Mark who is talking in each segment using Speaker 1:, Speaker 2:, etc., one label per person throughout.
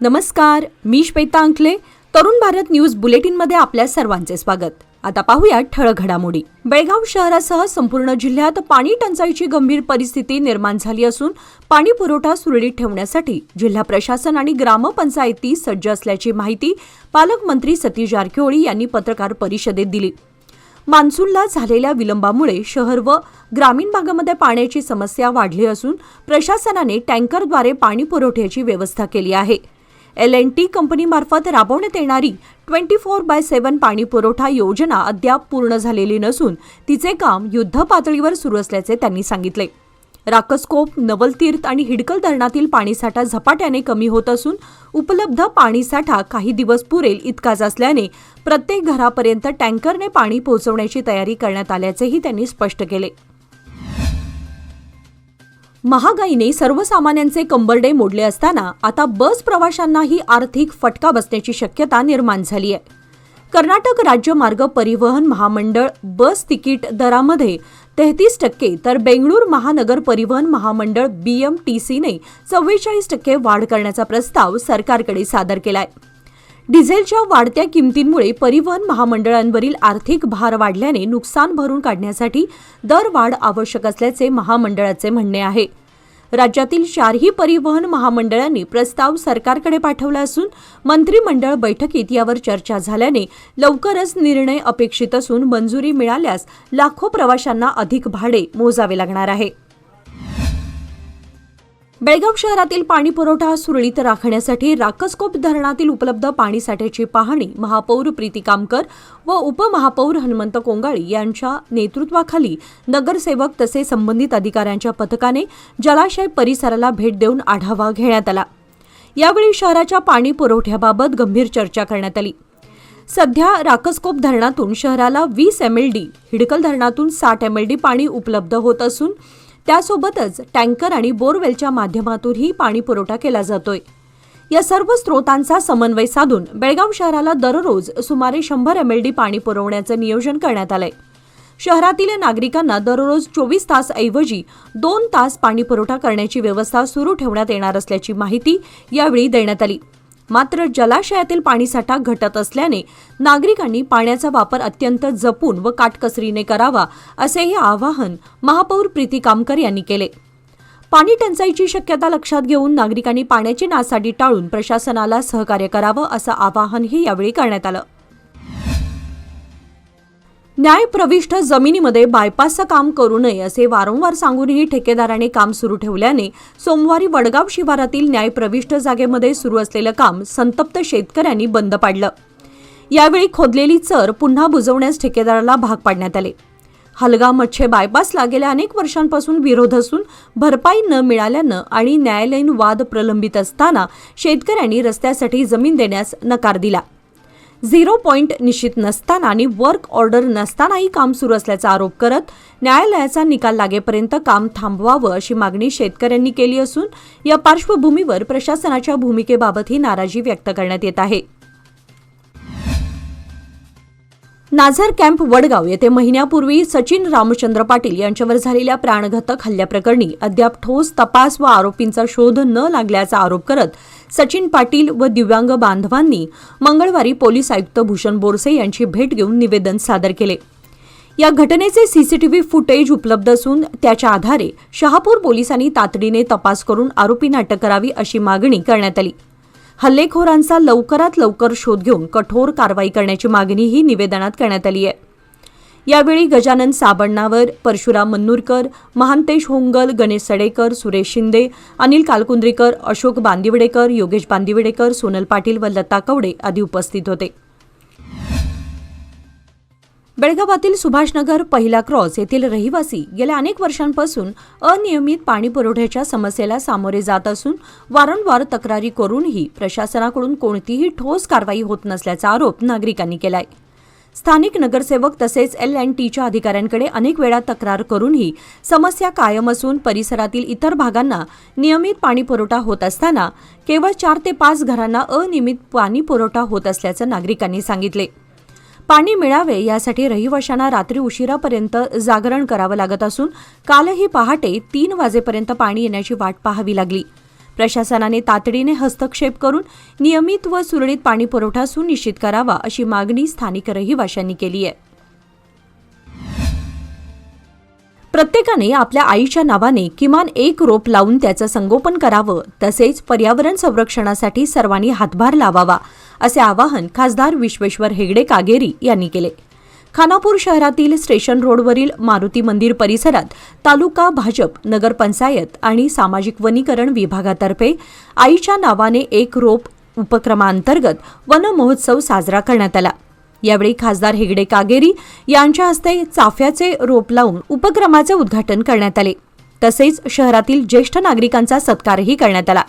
Speaker 1: नमस्कार, मी श्वेता अंकले. तरुण भारत न्यूज बुलेटिनमध्ये आपल्या सर्वांचे स्वागत. आता पाहूया ठळक घडामोडी. बेळगाव शहरासह संपूर्ण जिल्ह्यात पाणी टंचाईची गंभीर परिस्थिती निर्माण झाली असून पाणी पुरवठा सुरळीत ठेवण्यासाठी जिल्हा प्रशासन आणि ग्रामपंचायती सज्ज असल्याची माहिती पालकमंत्री सतीश जारकिहोळी यांनी पत्रकार परिषदेत दिली. मान्सूनला झालेल्या विलंबामुळे शहर व ग्रामीण भागामध्ये पाण्याची समस्या वाढली असून प्रशासनाने टँकरद्वारे पाणी पुरवठ्याची व्यवस्था केली आहे. L&T कंपनीमार्फत राबवण्यात येणारी 24/7 पाणी पुरवठा योजना अद्याप पूर्ण झालेली नसून तिचे काम युद्धपातळीवर सुरू असल्याचे त्यांनी सांगितले. राकसकोप, नवलतीर्थ आणि हिडकल धरणातील पाणीसाठा झपाट्याने कमी होत असून उपलब्ध पाणीसाठा काही दिवस पुरेल इतकाच असल्याने प्रत्येक घरापर्यंत टँकरने पाणी पोहोचवण्याची तयारी करण्यात आल्याचेही त्यांनी स्पष्ट केले. महागाईने सर्वसामान्यांचे कंबरडे मोडले असताना आता बस प्रवाशांनाही आर्थिक फटका बसण्याची शक्यता निर्माण झाली आहे. कर्नाटक राज्य मार्ग परिवहन महामंडळ बस तिकीट दरामध्ये 33% तर बेंगळूर महानगर परिवहन महामंडळ BMTCने 44% वाढ करण्याचा प्रस्ताव सरकारकडे सादर केलाय. डिझेलच्या वाढत्या किमतींमुळे परिवहन महामंडळांवरील आर्थिक भार वाढल्याने नुकसान भरून काढण्यासाठी दरवाढ आवश्यक असल्याचे महामंडळाचे म्हणणे आहे. राज्यातील 4ही परिवहन महामंडळांनी प्रस्ताव सरकारकडे पाठवला असून मंत्रिमंडळ बैठकीत यावर चर्चा झाल्याने लवकरच निर्णय अपेक्षित असून मंजुरी मिळाल्यास लाखो प्रवाशांना अधिक भाडे मोजावे लागणार आहे. बेळगाव शहरातील पाणी पुरवठा सुरळीत राखण्यासाठी राकसकोप धरणातील उपलब्ध पाणीसाठ्याची पाहणी महापौर प्रीती कामकर व उपमहापौर हनुमंत कोंगाळी यांच्या नेतृत्वाखाली नगरसेवक तसेच संबंधित अधिकाऱ्यांच्या पथकाने जलाशय परिसराला भेट देऊन आढावा घेण्यात आला. यावेळी शहराच्या पाणी पुरवठ्याबाबत गंभीर चर्चा करण्यात आली. सध्या राकसकोप धरणातून शहराला 20 MLD, हिडकल धरणातून 60 MLD पाणी उपलब्ध होत असून त्यासोबतच टँकर आणि बोरवेलच्या माध्यमातूनही पाणी पुरवठा केला जातोय. या सर्व स्रोतांचा समन्वय साधून बेळगाव शहराला दररोज सुमारे 100 MLD पाणी पुरवण्याचं नियोजन करण्यात आलंय. शहरातील नागरिकांना दररोज 24 तास ऐवजी 2 तास पाणी पुरवठा करण्याची व्यवस्था सुरू ठेवण्यात येणार असल्याची माहिती यावेळी देण्यात आली. मात्र जलाशयातील पाणीसाठा घटत असल्याने नागरिकांनी पाण्याचा वापर अत्यंत जपून व काटकसरीने करावा असेही आवाहन महापौर प्रीती कामकर यांनी केले. पाणी टंचाईची शक्यता लक्षात घेऊन नागरिकांनी पाण्याची नासाडी टाळून प्रशासनाला सहकार्य करावं असं आवाहनही यावेळी करण्यात आलं. न्यायप्रविष्ट जमिनीमध्ये बायपासचं काम करू नये असे वारंवार सांगूनही ठेकेदाराने काम सुरू ठेवल्याने सोमवारी वडगाव शिवारातील न्यायप्रविष्ट जागेमध्ये सुरू असलेलं काम संतप्त शेतकऱ्यांनी बंद पाडलं. यावेळी खोदलेली चर पुन्हा बुजवण्यास ठेकेदाराला भाग पाडण्यात आले. हलगा मच्छे बायपासला गेल्या अनेक वर्षांपासून विरोध असून भरपाई न मिळाल्यानं आणि न्यायालयीन वाद प्रलंबित असताना शेतकऱ्यांनी रस्त्यासाठी जमीन देण्यास नकार दिला. 0 पॉइंट निश्चित नसताना आणि वर्क ऑर्डर नसतानाही काम सुरू असल्याचा आरोप करत न्यायालयाचा निकाल लागेपर्यंत काम थांबवावं अशी मागणी शेतकऱ्यांनी केली असून या पार्श्वभूमीवर प्रशासनाच्या भूमिकेबाबतही नाराजी व्यक्त करण्यात येत आहे. नाझर कॅम्प वडगाव येथे महिन्यापूर्वी सचिन रामचंद्र पाटील यांच्यावर झालेल्या प्राणघातक हल्ल्याप्रकरणी अद्याप ठोस तपास व आरोपींचा शोध न लागल्याचा आरोप करत सचिन पाटील व दिव्यांग बांधवांनी मंगळवारी पोलीस आयुक्त भूषण बोरसे यांची भेट घेऊन निवेदन सादर केले. या घटनेचे CCTV फुटेज उपलब्ध असून त्याच्या आधारे शहापूर पोलिसांनी तातडीने तपास करून आरोपींना अटक करावी अशी मागणी करण्यात आली. हल्लेखोरांचा लवकरात लवकर शोध घेऊन कठोर कारवाई करण्याची मागणीही निवेदनात करण्यात आली आहे. यावेळी गजानन साबण्णावर, परशुराम मन्नूरकर, महांतेश होंगल, गणेश सडेकर, सुरेश शिंदे, अनिल कालकुंद्रीकर, अशोक बांदिवडेकर, योगेश बांदिवडेकर, सोनल पाटील व लता कवडे आदी उपस्थित होते. बेळगावातील सुभाषनगर पहिला क्रॉस येथील रहिवासी गेल्या अनेक वर्षांपासून अनियमित पाणी पुरवठ्याच्या समस्येला सामोरे जात असून वारंवार तक्रारी करूनही प्रशासनाकडून कोणतीही ठोस कारवाई होत नसल्याचा आरोप नागरिकांनी केलाय. स्थानिक नगरसेवक तसेच L&Tच्या अधिकाऱ्यांकडे अनेक वेळा तक्रार करूनही समस्या कायम असून परिसरातील इतर भागांना नियमित पाणी पुरवठा होत असताना केवळ 4 ते 5 घरांना अनियमित पाणी पुरवठा होत असल्याचं नागरिकांनी सांगितले. पाणी मिळावे यासाठी रहिवाशांना रात्री उशिरापर्यंत जागरण करावं लागत असून कालही पहाटे 3 वाजेपर्यंत पाणी येण्याची वाट पाहावी लागली. प्रशासनाने तातडीने हस्तक्षेप करून नियमित व सुरळीत पाणी पुरवठा सुनिश्चित करावा अशी मागणी स्थानिक रहिवाशांनी केली आहे. प्रत्येकाने आपल्या आईच्या नावाने किमान एक रोप लावून त्याचं संगोपन करावं, तसेच पर्यावरण संरक्षणासाठी सर्वांनी हातभार लावावा असे आवाहन खासदार विश्वेश्वर हेगडे कागेरी यांनी केले. खानापूर शहरातील स्टेशन रोडवरील मारुती मंदिर परिसरात तालुका भाजप, नगरपंचायत आणि सामाजिक वनीकरण विभागातर्फे आईच्या नावाने एक रोप उपक्रमांतर्गत वन महोत्सव साजरा करण्यात आला. यावेळी खासदार हेगडे कागेरी यांच्या हस्ते चाफ्याचे रोप लावून उपक्रमाचे उद्घाटन करण्यात आले. तसेच शहरातील ज्येष्ठ नागरिकांचा सत्कारही करण्यात आला.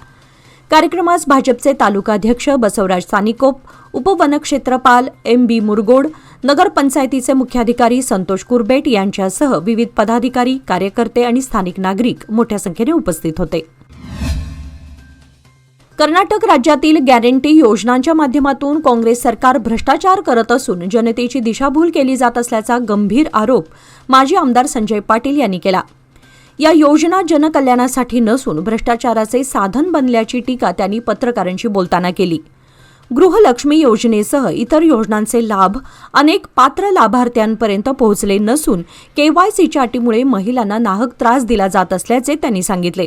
Speaker 1: कार्यक्रमास भाजपचे तालुकाध्यक्ष बसवराज सानिकोप, उपवनक्षेत्रपाल MB मुरगोड, नगरपंचायतीचे मुख्याधिकारी संतोष कुरबेट यांच्यासह विविध पदाधिकारी, कार्यकर्ते आणि स्थानिक नागरिक मोठ्या संख्येने उपस्थित होते. कर्नाटक राज्यातील गॅरंटी योजनांच्या माध्यमातून काँग्रेस सरकार भ्रष्टाचार करत असून जनतेची दिशाभूल केली जात असल्याचा गंभीर आरोप माजी आमदार संजय पाटील यांनी केला. या योजना जनकल्याणासाठी नसून भ्रष्टाचाराचे साधन बनल्याची टीका त्यांनी पत्रकारांशी बोलताना केली. गृहलक्ष्मी योजनेसह इतर योजनांचे लाभ अनेक पात्र लाभार्थ्यांपर्यंत पोहोचले नसून KYCच्या अटीमुळे महिलांना नाहक त्रास दिला जात असल्याचे त्यांनी सांगितले.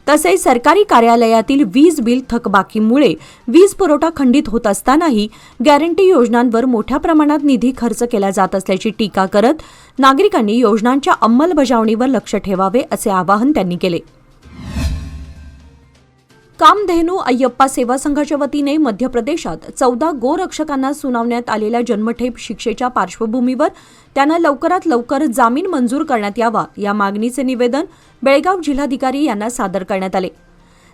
Speaker 1: तसेच सरकारी कार्यालयातील वीज बिल थकबाकीमुळे वीज पुरवठा खंडित होत असतानाही गॅरंटी योजनांवर मोठ्या प्रमाणात निधी खर्च केला जात असल्याची टीका करत नागरिकांनी योजनांच्या अंमलबजावणीवर लक्ष ठेवावे असे आवाहन त्यांनी केले. कामधेनू अय्यप्पा सेवा संघाच्या वतीने मध्य प्रदेशात 14 गोरक्षकांना सुनावण्यात आलेल्या जन्मठेप शिक्षेच्या पार्श्वभूमीवर त्यांना लवकरात लवकर जामीन मंजूर करण्यात यावा या मागणीचे निवेदन बेळगाव जिल्हाधिकारी यांना सादर करण्यात आले.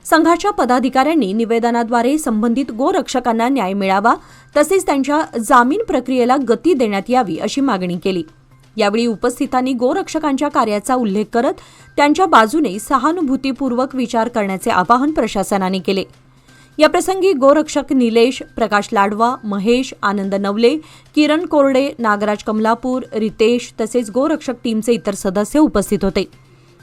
Speaker 1: संघाच्या पदाधिकाऱ्यांनी निवेदनाद्वारे संबंधित गोरक्षकांना न्याय मिळावा तसेच त्यांच्या जामीन प्रक्रियेला गती देण्यात यावी अशी मागणी केली. यावेळी उपस्थितांनी गोरक्षकांच्या कार्याचा उल्लेख करत त्यांच्या बाजूने सहानुभूतीपूर्वक विचार करण्याचे आवाहन प्रशासनाने केले. याप्रसंगी गोरक्षक निलेश, प्रकाश लाडवा, महेश, आनंद नवले, किरण कोरडे, नागराज कमलापूर, रितेश तसेच गोरक्षक टीमचे इतर सदस्य उपस्थित होते.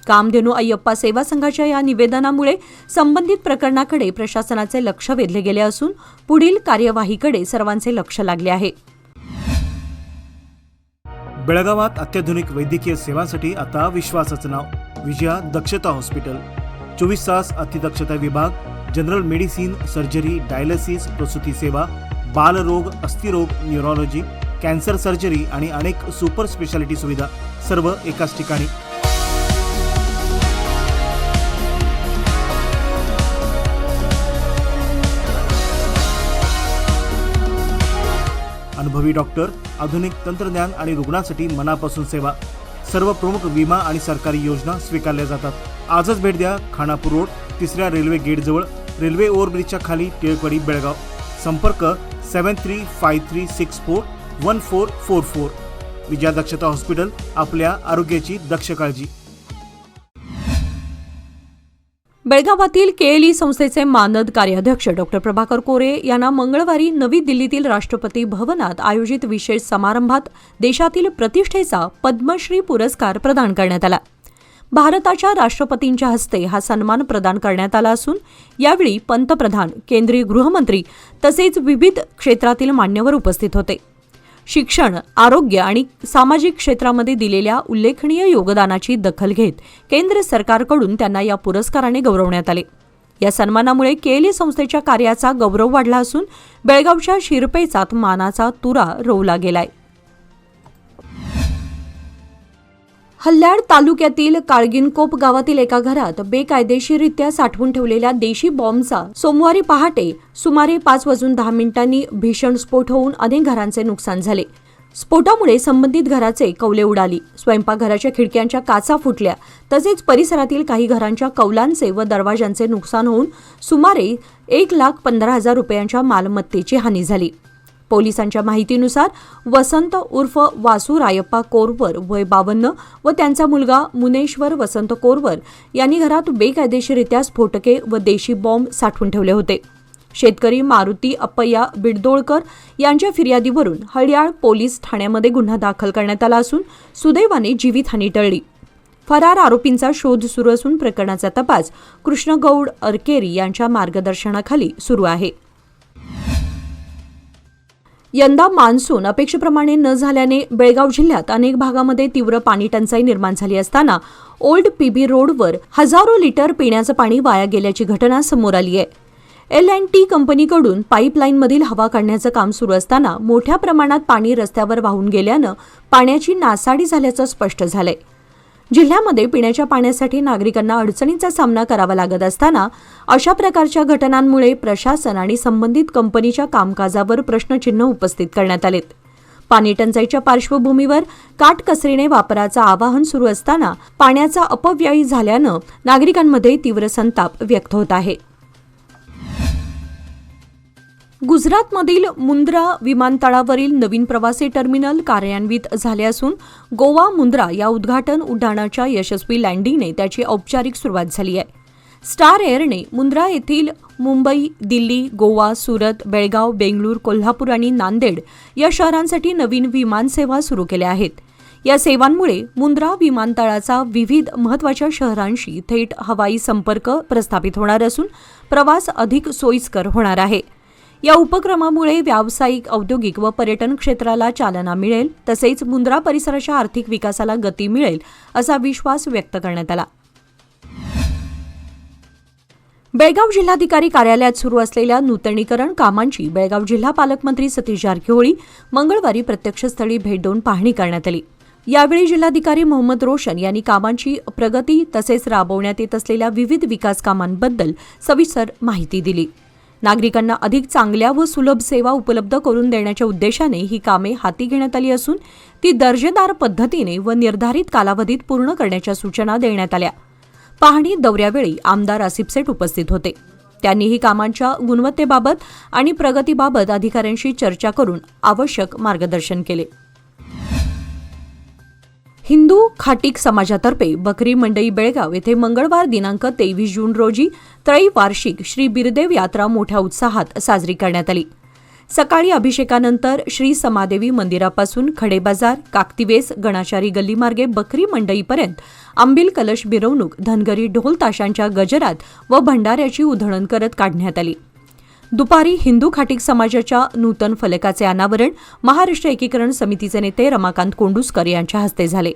Speaker 1: कामधेनू अय्यप्पा सेवा संघाच्या या निवेदनामुळे संबंधित प्रकरणाकडे प्रशासनाचे लक्ष वेधले गेले असून पुढील कार्यवाहीकडे सर्वांचे लक्ष लागले आहे.
Speaker 2: बेळगावात अत्याधुनिक वैद्यकीय सेवांसाठी आता विश्वासाचं नाव विजया दक्षता हॉस्पिटल. 24 तास अतिदक्षता विभाग, जनरल मेडिसिन, सर्जरी, डायलिसिस, प्रसूती सेवा, बालरोग, अस्थिरोग, न्यूरोलॉजी, कॅन्सर सर्जरी आणि अनेक सुपर स्पेशालिटी सुविधा सर्व एकाच ठिकाणी. अनुभवी डॉक्टर, आधुनिक तंत्रज्ञान आणि रुग्णांसाठी मनापासून सेवा. सर्व प्रमुख विमा आणि सरकारी योजना स्वीकारल्या जातात. आजच भेट द्या. खानापूर रोड, 3ऱ्या रेल्वे गेटजवळ, रेल्वे ओव्हरब्रिजच्या खाली, टिळकवाडी, बेळगाव. संपर्क 7353641444. विजया दक्षता हॉस्पिटल, आपल्या आरोग्याची दक्ष काळजी.
Speaker 1: बेळगावातील KLE संस्थेचे मानद कार्याध्यक्ष डॉ. प्रभाकर कोरे यांना मंगळवारी नवी दिल्लीतील राष्ट्रपती भवनात आयोजित विशेष समारंभात देशातील प्रतिष्ठेचा पद्मश्री पुरस्कार प्रदान करण्यात आला. भारताच्या राष्ट्रपतींच्या हस्ते हा सन्मान प्रदान करण्यात आला असून यावेळी पंतप्रधान, केंद्रीय गृहमंत्री तसेच विविध क्षेत्रातील मान्यवर उपस्थित होते. शिक्षण, आरोग्य आणि सामाजिक क्षेत्रामध्ये दिलेल्या उल्लेखनीय योगदानाची दखल घेत केंद्र सरकारकडून त्यांना या पुरस्काराने गौरवण्यात आले. या सन्मानामुळे KLE संस्थेच्या कार्याचा गौरव वाढला असून बेळगावच्या शिरपेचात मानाचा तुरा रोवला गेलाय. हल्याड तालुक्यातील काळगिनकोप गावातील एका घरात बेकायदेशीररित्या साठवून ठेवलेल्या देशी बॉम्बचा सोमवारी पहाटे सुमारे 5:10 भीषण स्फोट होऊन अनेक घरांचे नुकसान झाले. स्फोटामुळे संबंधित घराचे कौले उडाली, स्वयंपाकघराच्या खिडक्यांच्या काचा फुटल्या तसेच परिसरातील काही घरांच्या कौलांचे व दरवाजांचे नुकसान होऊन सुमारे 1,15,000 रुपयांच्या मालमत्तेची हानी झाली. पोलिसांच्या माहितीनुसार वसंत उर्फ वासू रायप्पा कोरवर वय 52 व त्यांचा मुलगा मुनेश्वर वसंत कोरवर यांनी घरात बेकायदेशीररित्या स्फोटके व देशी बॉम्ब साठवून ठेवले होते. शेतकरी मारुती अप्पय्या बिडदोळकर यांच्या फिर्यादीवरून हळयाळ पोलीस ठाण्यामध्ये गुन्हा दाखल करण्यात आला असून सुदैवाने जीवितहानी टळली. फरार आरोपींचा शोध सुरू असून प्रकरणाचा तपास कृष्णगौड अरकेरी यांच्या मार्गदर्शनाखाली सुरू आहे. यंदा मान्सून अपेक्षेप्रमाणे न झाल्याने बेळगाव जिल्ह्यात अनेक भागामध्ये तीव्र पाणी टंचाई निर्माण झाली असताना ओल्ड पीबी रोडवर हजारो लिटर पिण्याचं पाणी वाया गेल्याची घटना समोर आली आहे. L&T कंपनीकडून पाईपलाईनमधील हवा काढण्याचं काम सुरू असताना मोठ्या प्रमाणात पाणी रस्त्यावर वाहून गेल्यानं पाण्याची नासाडी झाल्याचं स्पष्ट झालंय. जिल्ह्यामध्ये पिण्याच्या पाण्यासाठी नागरिकांना अडचणींचा सामना करावा लागत असताना अशा प्रकारच्या घटनांमुळे प्रशासन आणि संबंधित कंपनीच्या कामकाजावर प्रश्नचिन्ह उपस्थित करण्यात आलेत. पाणी टंचाईच्या पार्श्वभूमीवर काटकसरीने वापराचं आवाहन सुरू असताना पाण्याचा अपव्यय झाल्यानं नागरिकांमध्ये तीव्र संताप व्यक्त होत आहे. गुजरातमधील मुंद्रा विमानतळावरील नवीन प्रवासी टर्मिनल कार्यान्वित झाले असून गोवा मुंद्रा या उद्घाटन उड्डाणाच्या यशस्वी लँडिंगने त्याची औपचारिक सुरुवात झाली आहे. स्टार एअरने मुंद्रा येथील मुंबई, दिल्ली, गोवा, सुरत, बेळगाव, बेंगळूर, कोल्हापूर आणि नांदेड या शहरांसाठी नवीन विमानसेवा सुरू केल्या आहेत. या सेवांमुळे मुंद्रा विमानतळाचा विविध महत्त्वाच्या शहरांशी थेट हवाई संपर्क प्रस्थापित होणार असून प्रवास अधिक सोयीस्कर होणार आहे. या उपक्रमामुळे व्यावसायिक, औद्योगिक व पर्यटन क्षेत्राला चालना मिळेल तसेच मुंद्रा परिसराच्या आर्थिक विकासाला गती मिळेल असा विश्वास व्यक्त करण्यात आला. बेळगाव जिल्हाधिकारी कार्यालयात सुरू असलेल्या नूतनीकरण कामांची बेळगाव जिल्हा पालकमंत्री सतीश जारकिहोळी मंगळवारी प्रत्यक्षस्थळी भेट देऊन पाहणी करण्यात आली. यावेळी जिल्हाधिकारी मोहम्मद रोशन यांनी कामांची प्रगती तसेच राबवण्यात येत असलेल्या विविध विकास कामांबद्दल सविस्तर माहिती दिली. नागरिकांना अधिक चांगल्या व सुलभ सेवा उपलब्ध करून देण्याच्या उद्देशाने ही कामे हाती घेण्यात आली असून ती दर्जेदार पद्धतीने व निर्धारित कालावधीत पूर्ण करण्याच्या सूचना देण्यात आल्या. पाहणी दौऱ्यावेळी आमदार आसिफ सेठ उपस्थित होते. त्यांनीही कामांच्या गुणवत्तेबाबत आणि प्रगतीबाबत अधिकाऱ्यांशी चर्चा करून आवश्यक मार्गदर्शन केले. हिंदू खाटीक समाजातर्फे बकरी मंडई बेळगाव येथे मंगळवार दिनांक 23 जून रोजी त्रैवार्षिक श्री बिरदेव यात्रा मोठ्या उत्साहात साजरी करण्यात आली. सकाळी अभिषेकानंतर श्री समादेवी मंदिरापासून खडे बाजार, काकतिवेस, गणाचारी गल्लीमार्गे बकरी मंडईपर्यंत आंबील कलश मिरवणूक धनगरी ढोल ताशांच्या गजरात व भंडाऱ्याची उधळण करत काढण्यात आली. दुपारी हिंदू खाटीक समाजाच्या नूतन फलकाचे अनावरण महाराष्ट्र एकीकरण समितीचे नेते रमाकांत कोंडुस्कर यांच्या हस्ते झाले.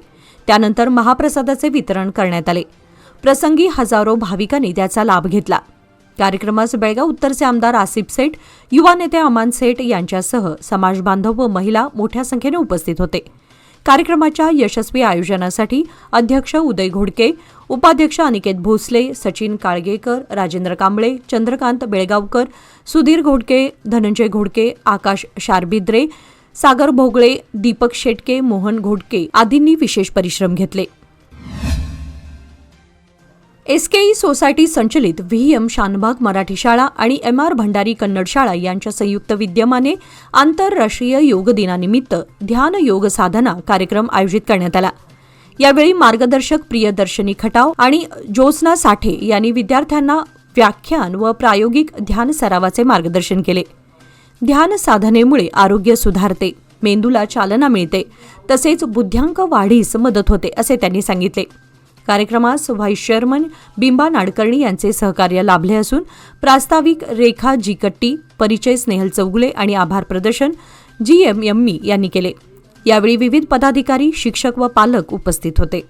Speaker 1: त्यानंतर महाप्रसादाचे वितरण करण्यात आले. प्रसंगी हजारो भाविकांनी त्याचा लाभ घेतला. कार्यक्रमास बेळगाव उत्तरचे आमदार आसिफ सेठ, युवा नेते अमान सेठ यांच्यासह समाजबांधव व महिला मोठ्या संख्येने उपस्थित होते. कार्यक्रमाच्या यशस्वी आयोजनासाठी अध्यक्ष उदय घोडके, उपाध्यक्ष अनिकेत भोसले, सचिन काळगेकर, राजेंद्र कांबळे, चंद्रकांत बेळगावकर, सुधीर घोडके, धनंजय घोडके, आकाश शारबिद्रे, सागर भोगळे, दीपक शेटके, मोहन घोडके आदींनी विशेष परिश्रम घेतले. SKE सोसायटी संचलित VM शानभाग मराठी शाळा आणि MR भंडारी कन्नड शाळा यांच्या संयुक्त विद्यमाने आंतरराष्ट्रीय योग दिनानिमित्त ध्यान योग साधना कार्यक्रम आयोजित करण्यात आला. यावेळी मार्गदर्शक प्रियदर्शनी खटाव आणि ज्योत्स्ना साठे यांनी विद्यार्थ्यांना व्याख्यान व प्रायोगिक ध्यान सरावाचे मार्गदर्शन केले. ध्यान साधनेमुळे आरोग्य सुधारते, मेंदूला चालना मिळते तसेच बुद्ध्यांक वाढीस मदत होते असे त्यांनी सांगितले. कार्यक्रमास व्हाईस चेअरमन बिंबा नाडकर्णी यांचे सहकार्य लाभले असून प्रास्ताविक रेखा जी कट्टी, परिचय स्नेहल चौगुले आणि आभार प्रदर्शन GMME यांनी केले. यावेळी विविध पदाधिकारी, शिक्षक व पालक उपस्थित होते.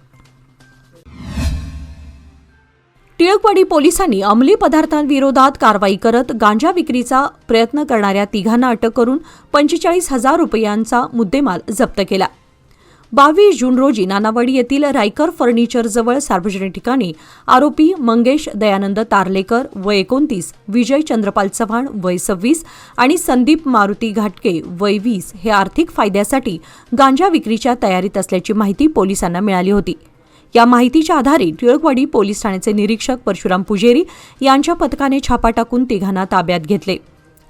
Speaker 1: टिळकवाडी पोलिसांनी अंमली पदार्थांविरोधात कारवाई करत गांजा विक्रीचा प्रयत्न करणाऱ्या तिघांना अटक करून 45,000 रुपयांचा मुद्देमाल जप्त केला. 22 जून रोजी नानावडी येथील रायकर फर्निचरजवळ सार्वजनिक ठिकाणी आरोपी मंगेश दयानंद तारलेकर वय 29, विजय चंद्रपाल चव्हाण वय 26 आणि संदीप मारुती घाटके वय 20 हे आर्थिक फायद्यासाठी गांजा विक्रीच्या तयारीत असल्याची माहिती पोलिसांना मिळाली होती. या माहितीच्या आधारे टिळकवाडी पोलीस ठाण्याचे निरीक्षक परशुराम पुजेरी यांच्या पथकाने छापा टाकून तिघांना ताब्यात घेतले.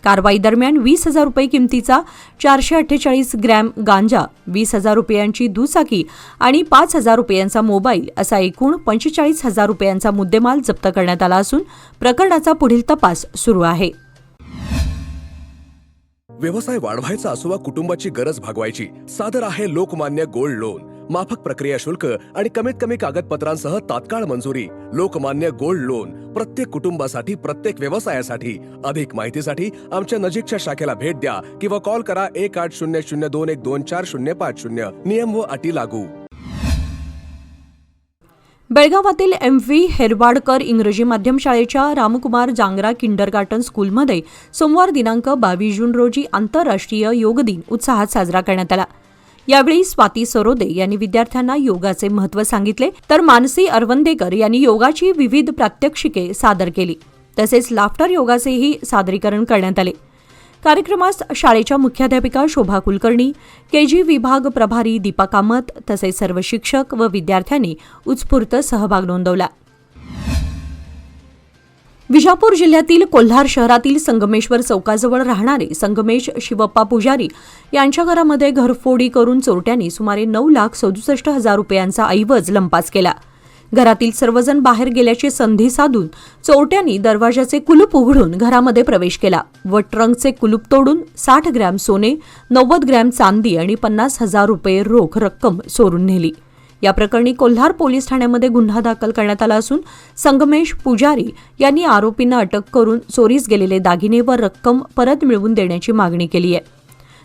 Speaker 1: कारवाई दरम्यान 20,000 रुपये किमतीचा 448 ग्रॅम गांजा, 20,000 रुपयांची दुचाकी आणि 5,000 रुपयांचा मोबाईल असा एकूण 45,000 रुपयांचा मुद्देमाल जप्त करण्यात आला असून प्रकरणाचा पुढील तपास सुरू आहे.
Speaker 3: व्यवसाय वाढवायचा असो वा कुटुंबाची गरज भागवायची, सादर आहे लोकमान्य गोल्ड लोन. माफक प्रक्रिया शुल्क आणि कमीत कमी कागदपत्रांसह तात्काळ मंजुरी. लोकमान्य गोल्ड लोन, प्रत्येक कुटुंबासाठी, प्रत्येक व्यवसायासाठी. अधिक माहितीसाठी आमच्या नजीकच्या शाखेला भेट द्या किंवा कॉल करा 180021245050. नियम व अटी लागू.
Speaker 1: बेळगावातील MV हेरवाडकर इंग्रजी माध्यम शाळेच्या रामकुमार जांगरा किंडरगार्टन स्कूलमध्ये सोमवार दिनांक 22 जून रोजी आंतरराष्ट्रीय योग दिन उत्साहात साजरा करण्यात आला. यावेळी स्वाती सरोदे यांनी विद्यार्थ्यांना योगाचे महत्त्व सांगितले, तर मानसी अरवंदेकर यांनी योगाची विविध प्रात्यक्षिके सादर केली. तसेच लाफ्टर योगाचेही सादरीकरण करण्यात आले. कार्यक्रमास शाळेच्या मुख्याध्यापिका शोभा कुलकर्णी, KG विभाग प्रभारी दीपा कामत तसेच सर्व शिक्षक व विद्यार्थ्यांनी उत्स्फूर्त सहभाग नोंदवला. विजापूर जिल्ह्यातील कोल्हार शहरातील संगमेश्वर चौकाजवळ राहणारे संगमेश शिवप्पा पुजारी यांच्या घरामध्ये घरफोडी करून चोरट्यांनी सुमारे 9,67,000 रुपयांचा ऐवज लंपास केला. घरातील सर्वजण बाहेर गेल्याची संधी साधून चोरट्यांनी दरवाजाचे कुलूप उघडून घरामध्ये प्रवेश केला व ट्रंकचे कुलूप तोडून 60 ग्रॅम सोने, 90 ग्रॅम चांदी आणि 50,000 रुपये रोख रक्कम चोरून नेली. या प्रकरणी कोल्हार पोलीस ठाण्यामध्ये गुन्हा दाखल करण्यात आला असून संगमेश पुजारी यांनी आरोपींना अटक करून चोरीस गेलेले दागिने व रक्कम परत मिळवून देण्याची मागणी केली आहे.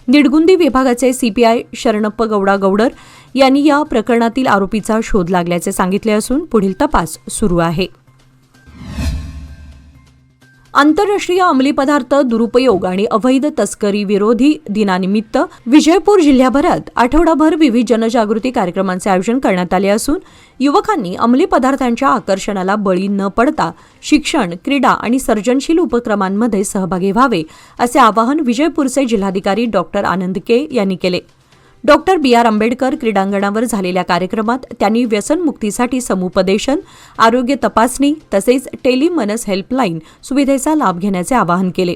Speaker 1: निडगुंदी विभागाचे CPI शरणप्प गौडा गौडर यांनी या प्रकरणातील आरोपीचा शोध लागल्याचे सांगितले असून पुढील तपास सुरू आहे. आंतरराष्ट्रीय अंमली पदार्थ दुरुपयोग आणि अवैध तस्करी विरोधी दिनानिमित्त विजयपूर जिल्ह्याभरात आठवडाभर विविध जनजागृती कार्यक्रमांचे आयोजन करण्यात आले असून युवकांनी अंमली पदार्थांच्या आकर्षणाला बळी न पडता शिक्षण, क्रीडा आणि सर्जनशील उपक्रमांमध्ये सहभागी व्हावे असे आवाहन विजयपूरचे जिल्हाधिकारी डॉ. आनंद के यांनी केले. डॉ. BR आंबेडकर क्रीडांगणावर झालेल्या कार्यक्रमात त्यांनी व्यसनमुक्तीसाठी समुपदेशन, आरोग्य तपासणी तसेच टेलिमनस हेल्पलाईन सुविधेचा लाभ घेण्याचे आवाहन केले.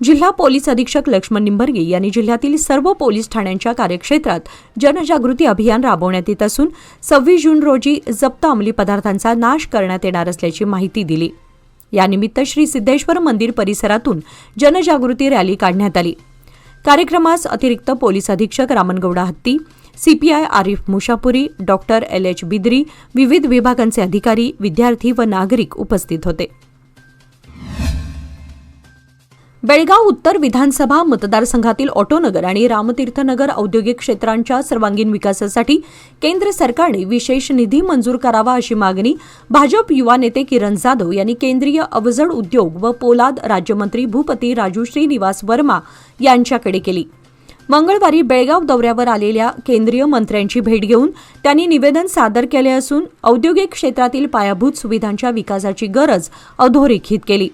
Speaker 1: जिल्हा पोलीस अधीक्षक लक्ष्मण निंबर्गे यांनी जिल्ह्यातील सर्व पोलीस ठाण्यांच्या कार्यक्षेत्रात जनजागृती अभियान राबवण्यात येत असून 26 जून रोजी जप्त अंमली पदार्थांचा नाश करण्यात येणार असल्याची माहिती दिली. यानिमित्त श्री सिद्धेश्वर मंदिर परिसरातून जनजागृती रॅली काढण्यात आली. कार्यक्रमास अतिरिक्त पोलीस अधीक्षक रामनगौडा हत्ती, CPI आरिफ मुशापुरी, डॉ. LH बिद्री, विविध विभागांचे अधिकारी, विद्यार्थी व नागरिक उपस्थित होते. बेळगाव उत्तर विधानसभा मतदारसंघातील ऑटोनगर आणि रामतीर्थनगर औद्योगिक क्षेत्रांच्या सर्वांगीण विकासासाठी केंद्र सरकारने विशेष निधी मंजूर करावा अशी मागणी भाजप युवा नेते किरण जाधव यांनी केंद्रीय अवजड उद्योग व पोलाद राज्यमंत्री भूपती राजू श्रीनिवास वर्मा यांच्याकडे केली. मंगळवारी बेळगाव दौऱ्यावर आलेल्या केंद्रीय मंत्र्यांची भेट घेऊन त्यांनी निवेदन सादर केले असून औद्योगिक क्षेत्रातील पायाभूत सुविधांच्या विकासाची गरज अधोरेखित केली.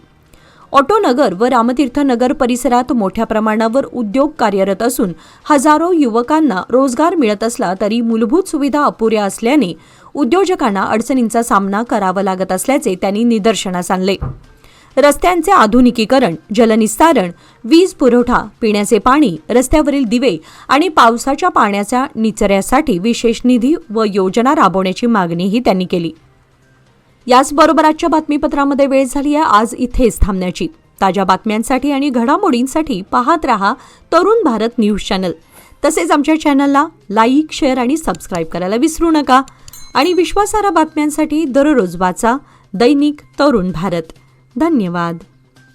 Speaker 1: ऑटोनगर व रामतीर्थनगर परिसरात मोठ्या प्रमाणावर उद्योग कार्यरत असून हजारो युवकांना रोजगार मिळत असला तरी मूलभूत सुविधा अपुऱ्या असल्याने उद्योजकांना अडचणींचा सामना करावा लागत असल्याचे त्यांनी निदर्शनास आणले. रस्त्यांचे आधुनिकीकरण, जलनिस्तारण, वीज पुरवठा, पिण्याचे पाणी, रस्त्यावरील दिवे आणि पावसाच्या पाण्याच्या निचऱ्यासाठी विशेष निधी व योजना राबवण्याची मागणीही त्यांनी केली. याचबरोबर आजच्या बातमीपत्रामध्ये वेळ झाली आहे आज इथेच थांबण्याची. ताज्या बातम्यांसाठी आणि घडामोडींसाठी पाहत रहा तरुण भारत न्यूज चॅनल. तसेच आमच्या चॅनलला लाईक, शेअर आणि सबस्क्राईब करायला विसरू नका. आणि विश्वासार्ह बातम्यांसाठी दररोज वाचा दैनिक तरुण भारत. धन्यवाद.